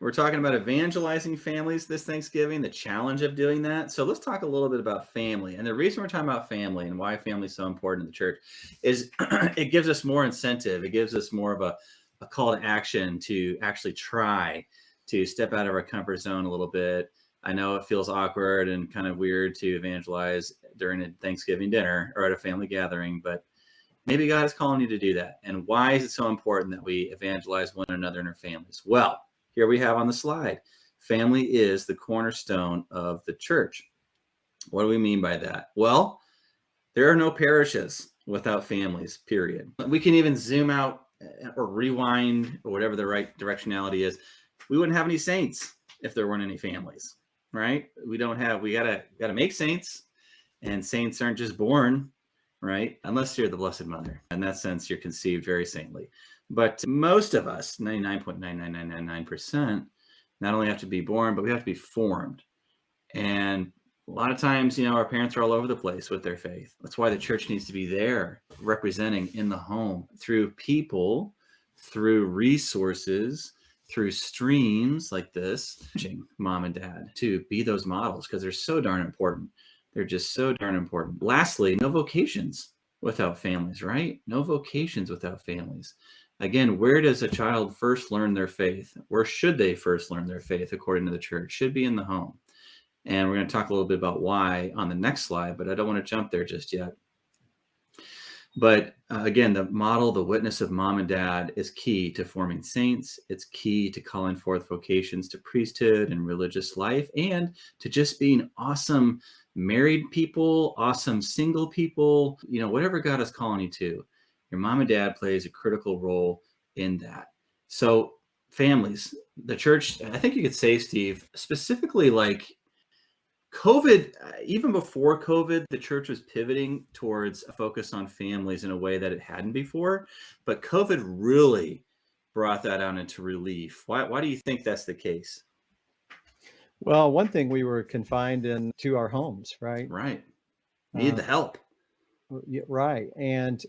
We're talking about evangelizing families this Thanksgiving, the challenge of doing that. So let's talk a little bit about family. And the reason we're talking about family and why family is so important in the church is it gives us more incentive. It gives us more of a call to action to actually try to step out of our comfort zone a little bit. I know it feels awkward and kind of weird to evangelize during a Thanksgiving dinner or at a family gathering, but maybe God is calling you to do that. And why is it so important that we evangelize one another in our families? Well, here we have on the slide, family is the cornerstone of the church. What do we mean by that? Well, there are no parishes without families, period. We can even zoom out or rewind or whatever the right directionality is. We wouldn't have any saints if there weren't any families, right? We gotta make saints, and saints aren't just born, right? Unless you're the Blessed Mother. In that sense, you're conceived very saintly. But most of us, 99.99999%, not only have to be born, but we have to be formed. And a lot of times, our parents are all over the place with their faith. That's why the church needs to be there, representing in the home through people, through resources, through streams like this, mom and dad to be those models because they're so darn important. They're just so darn important. Lastly, no vocations without families, right? No vocations without families. Again, where does a child first learn their faith? Where should they first learn their faith according to the church? Should be in the home. And we're going to talk a little bit about why on the next slide, but I don't want to jump there just yet. But again, the model, the witness of mom and dad is key to forming saints. It's key to calling forth vocations to priesthood and religious life, and to just being awesome married people, awesome single people, whatever God is calling you to. Your mom and dad plays a critical role in that. So families, the church, I think you could say, Steve, specifically like COVID, even before COVID, the church was pivoting towards a focus on families in a way that it hadn't before. But COVID really brought that out into relief. Why do you think that's the case? Well, one thing, we were confined to our homes, right? Right. Need the help. Right. And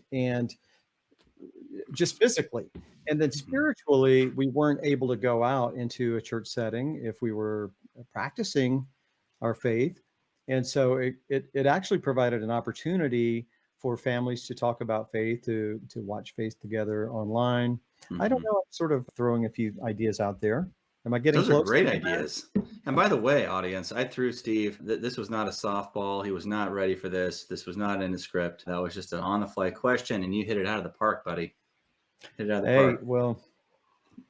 just physically. And then spiritually, we weren't able to go out into a church setting if we were practicing our faith. And so it actually provided an opportunity for families to talk about faith, to watch faith together online. I don't know, I'm sort of throwing a few ideas out there. Am I getting Those close? are great ideas. And by the way, audience, I threw Steve, this was not a softball. He was not ready for this. This was not in the script. That was just an on-the-fly question, and you hit it out of the park, buddy. Hit it out of the park. Well,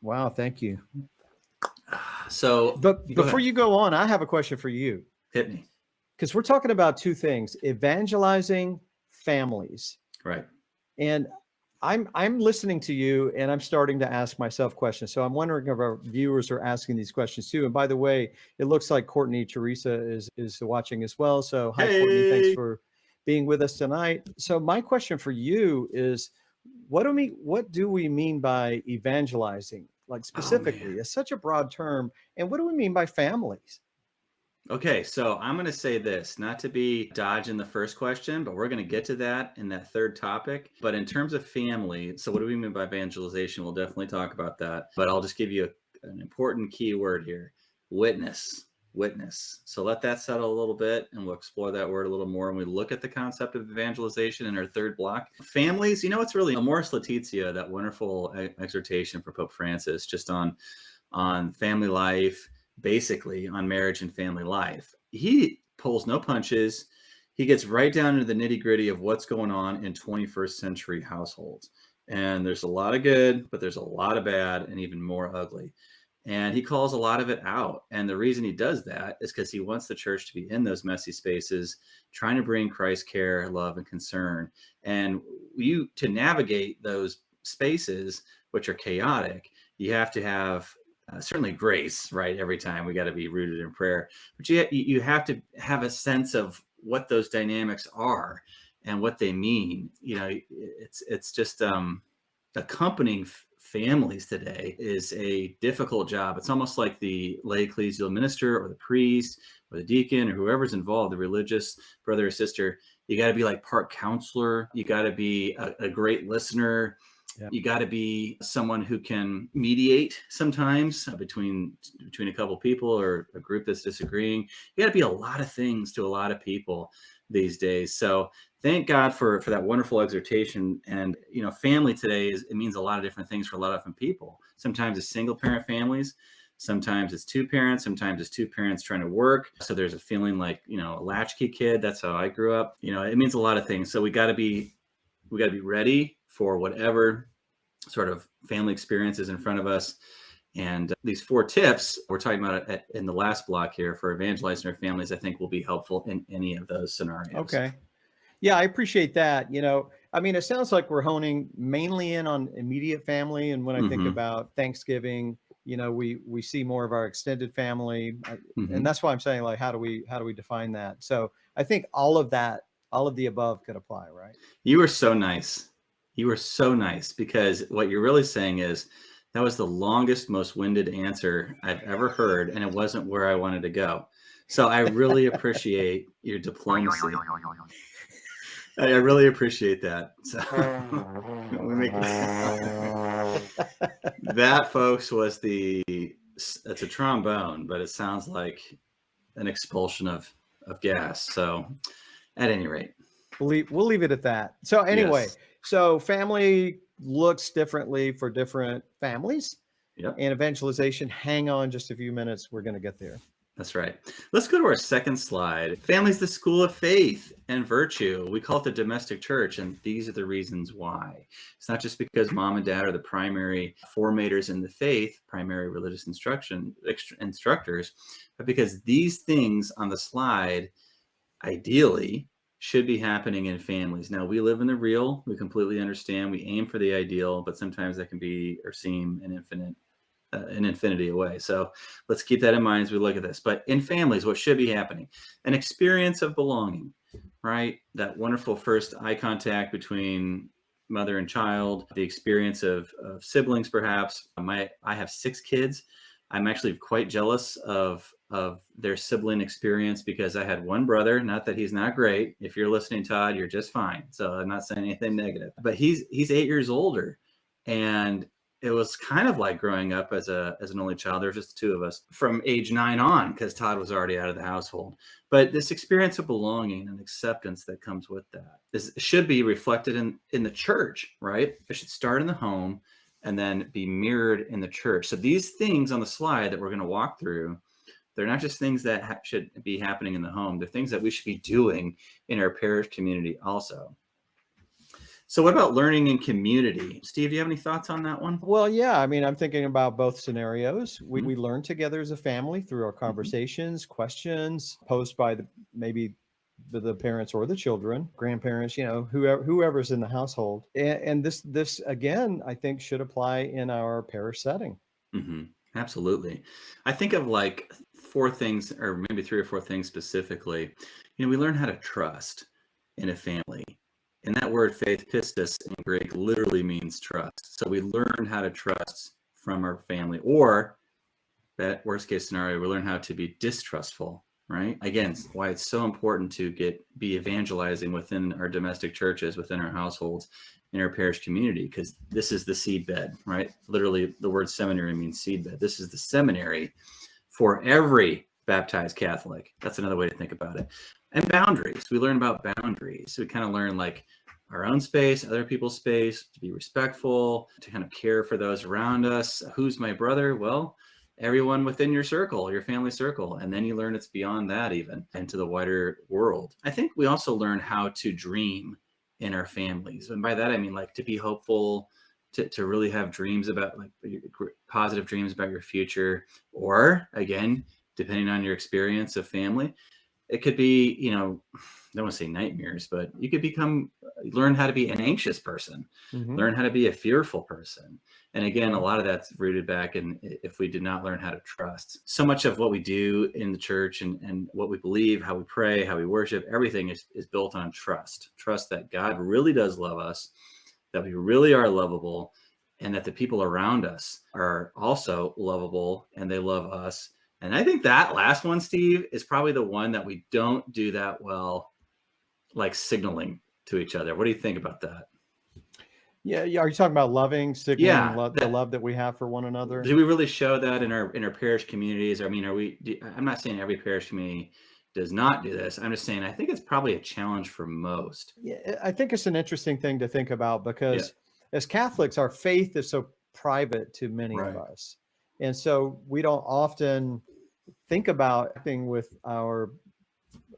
wow, thank you. So, but before you go on, I have a question for you. Hit me. Because we're talking about two things: evangelizing families. Right. And I'm listening to you, and I'm starting to ask myself questions. So I'm wondering if our viewers are asking these questions too. And by the way, it looks like Courtney Teresa is watching as well. So hi, Courtney, thanks for being with us tonight. So my question for you is, what do we mean by evangelizing? Like specifically, it's such a broad term. And what do we mean by families? Okay, so I'm going to say this, not to be dodging the first question, but we're going to get to that in that third topic. But in terms of family, so what do we mean by evangelization? We'll definitely talk about that. But I'll just give you an important key word here: witness. Witness. So let that settle a little bit, and we'll explore that word a little more when we look at the concept of evangelization in our third block. Families, it's really Amoris Laetitia, that wonderful exhortation for Pope Francis, just on family life, basically on marriage and family life. He pulls no punches. He gets right down into the nitty-gritty of what's going on in 21st century households. And there's a lot of good, but there's a lot of bad and even more ugly. And he calls a lot of it out. And the reason he does that is because he wants the church to be in those messy spaces, trying to bring Christ's care, love, and concern. And to navigate those spaces, which are chaotic, you have to have certainly grace, right? Every time we got to be rooted in prayer, but you have to have a sense of what those dynamics are and what they mean. It's just accompanying families today is a difficult job. It's almost like the lay ecclesial minister or the priest or the deacon or whoever's involved, the religious brother or sister. You got to be like part counselor. You got to be a great listener. Yeah. You got to be someone who can mediate sometimes between a couple people or a group that's disagreeing. You got to be a lot of things to a lot of people these days. So thank God for that wonderful exhortation. And family today it means a lot of different things for a lot of different people. Sometimes it's single parent families. Sometimes it's two parents. Sometimes it's two parents trying to work. So there's a feeling like, a latchkey kid. That's how I grew up. It means a lot of things. So we got to be ready for whatever sort of family experiences in front of us. And these 4 tips we're talking about in the last block here for evangelizing our families, I think will be helpful in any of those scenarios. Okay. Yeah, I appreciate that. I mean, it sounds like we're honing mainly in on immediate family. And when I think about Thanksgiving, we see more of our extended family. And that's why I'm saying, like, how do we define that? So I think all of the above could apply, right? You were so nice. You were so nice, because what you're really saying is that was the longest, most winded answer I've ever heard, and it wasn't where I wanted to go. So I really appreciate your diplomacy. I really appreciate that. So we make that, folks, it's a trombone, but it sounds like an expulsion of gas. So at any rate, we'll leave it at that. So anyway, yes. So family looks differently for different families. Yep. And evangelization, hang on just a few minutes. We're going to get there. That's right. Let's go to our second slide. Family's the school of faith and virtue. We call it the domestic church, and these are the reasons why. It's not just because mom and dad are the primary formators in the faith, primary religious instructors, but because these things on the slide ideally should be happening in families. Now, we live in the real. We completely understand. We aim for the ideal, but sometimes that can be or seem an infinity away. So let's keep that in mind as we look at this. But in families, what should be happening? An experience of belonging, right? That wonderful first eye contact between mother and child, the experience of siblings, perhaps. I have 6 kids. I'm actually quite jealous of their sibling experience, because I had one brother. Not that he's not great. If you're listening, Todd, you're just fine. So I'm not saying anything negative. But he's 8 years older, and it was kind of like growing up as an only child. There were just the 2 of us from age 9 on, because Todd was already out of the household. But this experience of belonging and acceptance that comes with that should be reflected in the church, right? It should start in the home and then be mirrored in the church. So these things on the slide that we're going to walk through, they're not just things that should be happening in the home. They're things that we should be doing in our parish community also. So what about learning in community? Steve, do you have any thoughts on that one? Well, yeah. I mean, I'm thinking about both scenarios. We learn together as a family through our conversations, questions posed by maybe the parents or the children, grandparents, whoever's in the household. And this again, I think should apply in our parish setting. Absolutely. I think of like 4 things, or maybe 3 or 4 things specifically. We learn how to trust in a family. And that word faith, pistis in Greek, literally means trust. So we learn how to trust from our family, or that worst case scenario, we learn how to be distrustful, right? Again, why it's so important to be evangelizing within our domestic churches, within our households, in our parish community, because this is the seedbed, right? Literally, the word seminary means seedbed. This is the seminary for every baptized Catholic. That's another way to think about it. And boundaries. We learn about boundaries. We kind of learn like our own space, other people's space, to be respectful, to kind of care for those around us. Who's my brother? Well, everyone within your circle, your family circle. And then you learn it's beyond that, even into the wider world. I think we also learn how to dream in our families. And by that, I mean like to be hopeful, to really have dreams about like positive dreams about your future, or again, depending on your experience of family, it could be, I don't want to say nightmares, but you could learn how to be an anxious person, learn how to be a fearful person. And again, a lot of that's rooted back in if we did not learn how to trust. So much of what we do in the church and what we believe, how we pray, how we worship, everything is built on trust. Trust that God really does love us, that we really are lovable, and that the people around us are also lovable and they love us. And I think that last one, Steve, is probably the one that we don't do that well, like signaling to each other. What do you think about that? Yeah, yeah. Are you talking about loving, signaling Yeah, love, the love that we have for one another? do we really show that in our parish communities? I mean, I'm not saying every parish community does not do this. I'm just saying I think it's probably a challenge for most. Yeah, I think it's an interesting thing to think about Yeah, because as Catholics, our faith is so private to many of right. us. And so we don't often think about acting with our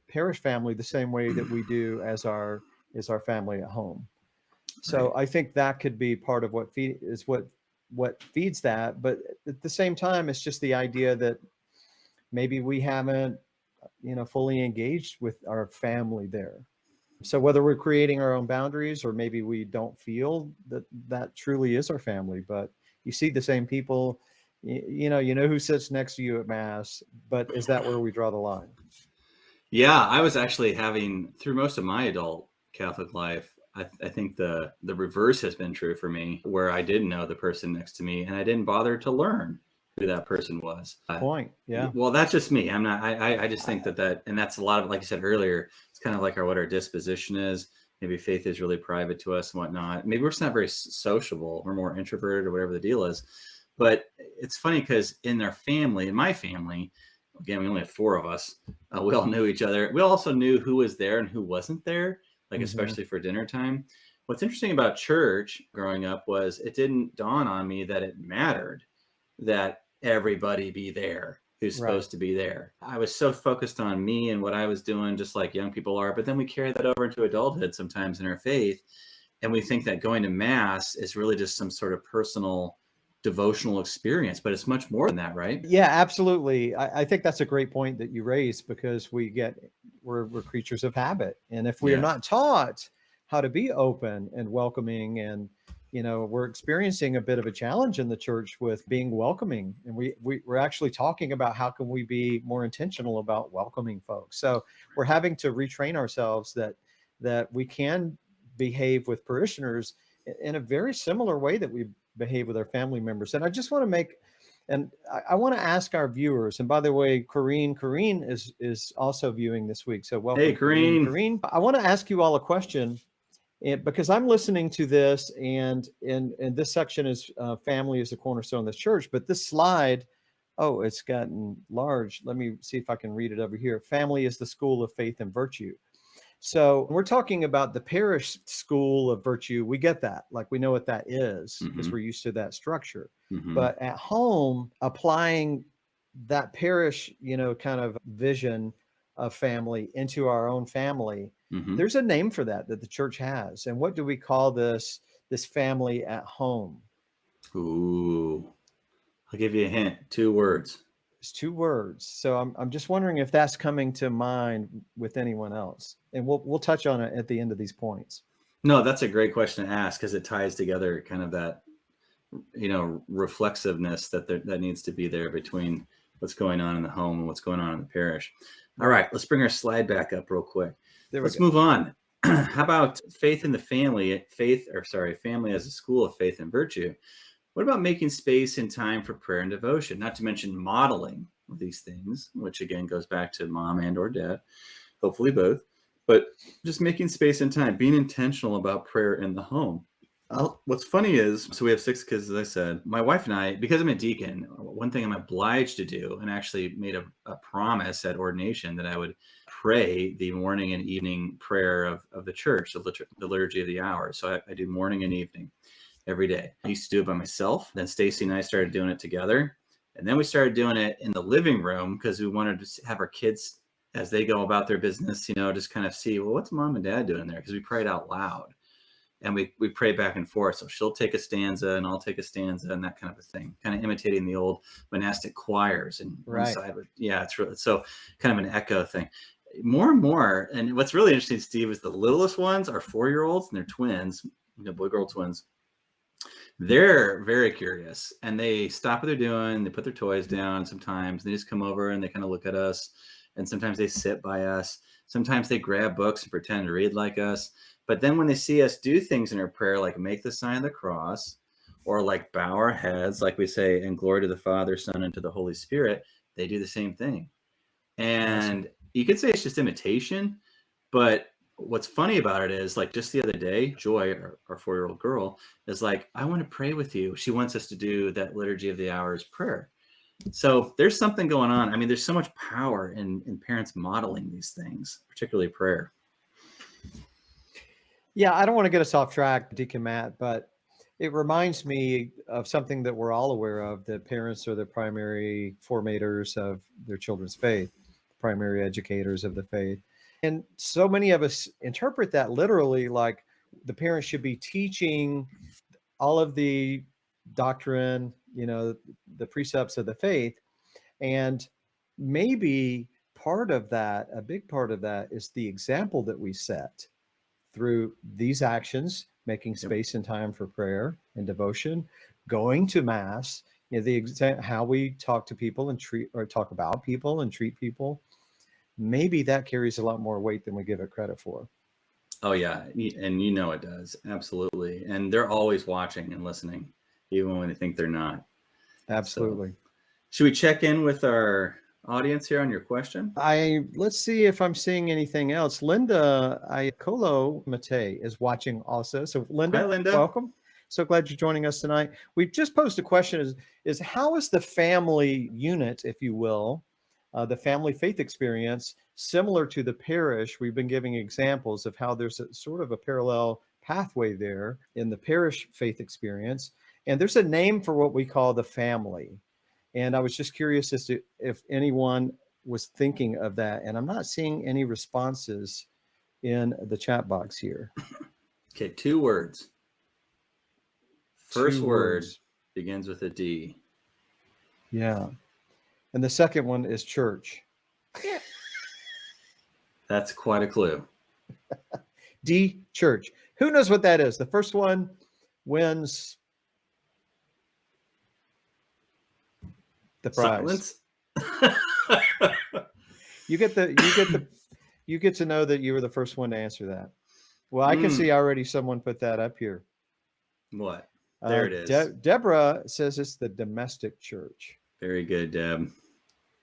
parish family the same way that we do as our family at home. So Right. I think that could be part of what feeds that. But at the same time, it's just the idea that maybe we haven't, fully engaged with our family there. So whether we're creating our own boundaries or maybe we don't feel that that truly is our family, but you see the same people, you know who sits next to you at mass, but is that where we draw the line? Yeah, I was actually having through most of my adult Catholic life. I think the reverse has been true for me, where I didn't know the person next to me, and I didn't bother to learn who that person was. Point. Yeah. Well, that's just me. I'm not. I just think that, and that's a lot of, like you said earlier. It's kind of like what our disposition is. Maybe faith is really private to us and whatnot. Maybe we're just not very sociable. We're more introverted or whatever the deal is. But it's funny because in my family, again, we only had four of us. We all knew each other. We also knew who was there and who wasn't there, like Hmm. especially for dinner time. What's interesting about church growing up was it didn't dawn on me that it mattered that everybody be there who's Right. supposed to be there. I was so focused on me and what I was doing, just like young people are. But then we carry that over into adulthood sometimes in our faith. And we think that going to mass is really just some sort of personal devotional experience, but it's much more than that, right? Yeah, absolutely. I think that's a great point that you raised because we're creatures of habit. And if we are Yeah. not taught how to be open and welcoming and we're experiencing a bit of a challenge in the church with being welcoming. And we're actually talking about how can we be more intentional about welcoming folks. So we're having to retrain ourselves that we can behave with parishioners in a very similar way that we behave with our family members. And I just want to make and I want to ask our viewers, and by the way, Corrine is also viewing this week. So Hey, welcome, Corrine. Corrine. Corrine, I want to ask you all a question because I'm listening to this, and this section is family is the cornerstone of the church. But this slide, oh, it's gotten large. Let me see if I can read it over here. Family is the school of faith and virtue. So we're talking about the parish school of virtue. We get that. Like we know what that is because Mm-hmm. we're used to that structure. Mm-hmm. But at home, applying that parish, kind of vision of family into our own family, Mm-hmm. there's a name for that that the church has. And what do we call this family at home? Ooh. I'll give you a hint. 2 words. It's two words. So I'm just wondering if that's coming to mind with anyone else. And we'll touch on it at the end of these points. No, that's a great question to ask because it ties together kind of that, reflexiveness that needs to be there between what's going on in the home and what's going on in the parish. All Right. right, let's bring our slide back up real quick. There we Let's go. move on. How about faith in the family, family as a school of faith and virtue? What about making space and time for prayer and devotion? Not to mention modeling these things, which again goes back to mom and or dad, hopefully both, but just making space and time, being intentional about prayer in the home. What's funny is, so we have 6 kids, as I said. My wife and I, because I'm a deacon, one thing I'm obliged to do, and actually made a promise at ordination that I would pray the morning and evening prayer of the church, the liturgy of the hours. So I do morning and evening every day. I used to do it by myself. Then Stacy and I started doing it together. And then we started doing it in the living room because we wanted to have our kids, as they go about their business, just kind of see, well, what's mom and dad doing there? Because we prayed out loud and we pray back and forth. So she'll take a stanza and I'll take a stanza and that kind of a thing, kind of imitating the old monastic choirs. And one Right. side would, yeah, it's really so kind of an echo thing. More and more, and what's really interesting, Steve, is the littlest ones are 4-year-olds and they're twins, boy girl twins. They're very curious and they stop what they're doing. They put their toys down sometimes. They just come over and they kind of look at us. And sometimes they sit by us. Sometimes they grab books and pretend to read like us. But then when they see us do things in our prayer, like make the sign of the cross or like bow our heads, like we say, and glory to the Father, Son, and to the Holy Spirit, they do the same thing. Awesome. And you could say it's just imitation, but what's funny about it is, like, just the other day, Joy, our 4-year-old girl, is like, I want to pray with you. She wants us to do that Liturgy of the Hours prayer. So there's something going on. I mean, there's so much power in parents modeling these things, particularly prayer. Yeah, I don't want to get us off track, Deacon Matt, but it reminds me of something that we're all aware of, that parents are the primary formators of their children's faith, primary educators of the faith. And so many of us interpret that literally, like the parents should be teaching all of the doctrine, the precepts of the faith. And maybe part of that, a big part of that, is the example that we set through these actions, making space and time for prayer and devotion, going to mass, how we talk to people and talk about people and treat people. Maybe that carries a lot more weight than we give it credit for. Oh yeah, and it does, absolutely. And they're always watching and listening, even when they think they're not. Absolutely. So, should we check in with our audience here on your question? Let's see if I'm seeing anything else. Linda Iacolo Mate is watching also. So Linda, Hi, Linda. welcome. So glad you're joining us tonight. We've just posed a question is how is the family unit, if you will, the family faith experience similar to the parish? We've been giving examples of how there's sort of a parallel pathway there in the parish faith experience. And there's a name for what we call the family. And I was just curious as to if anyone was thinking of that. And I'm not seeing any responses in the chat box here. Okay, 2 words. First 2 word words. begins with a D. Yeah. And the second one is church. That's quite a clue. D, church. Who knows what that is? The first one wins the prize. Silence. You get to know that you were the first one to answer that. Well, I can see already someone put that up here. What? There it is. Deborah says it's the domestic church. Very good, Deb.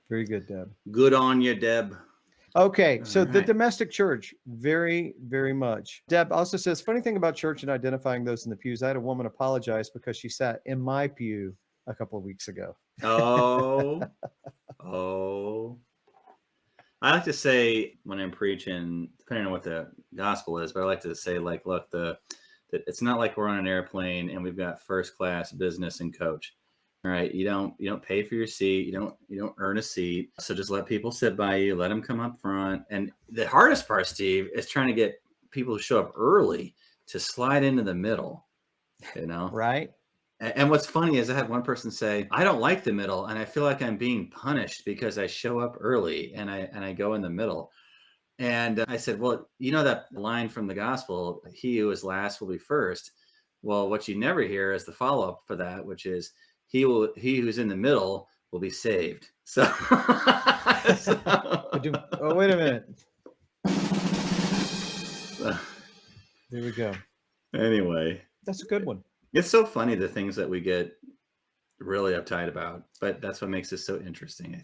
Very good, Deb. Good on you, Deb. Okay, so the domestic church, very, very much. Deb also says, funny thing about church and identifying those in the pews, I had a woman apologize because she sat in my pew a couple of weeks ago. Oh. I like to say when I'm preaching, depending on what the gospel is, but I like to say, like, look, it's not like we're on an airplane and we've got first class business and coach. All right, you don't pay for your seat, you don't earn a seat, so just let people sit by you, let them come up front. And the hardest part, Steve, is trying to get people who show up early to slide into the middle. Right. And what's funny is I had one person say, I don't like the middle and I feel like I'm being punished because I show up early and I go in the middle. And I said, well, that line from the gospel, he who is last will be first. Well, what you never hear is the follow-up for that, which is he who's in the middle will be saved. So, Oh, wait a minute. There we go. Anyway, that's a good one. It's so funny, the things that we get really uptight about, but that's what makes this so interesting, I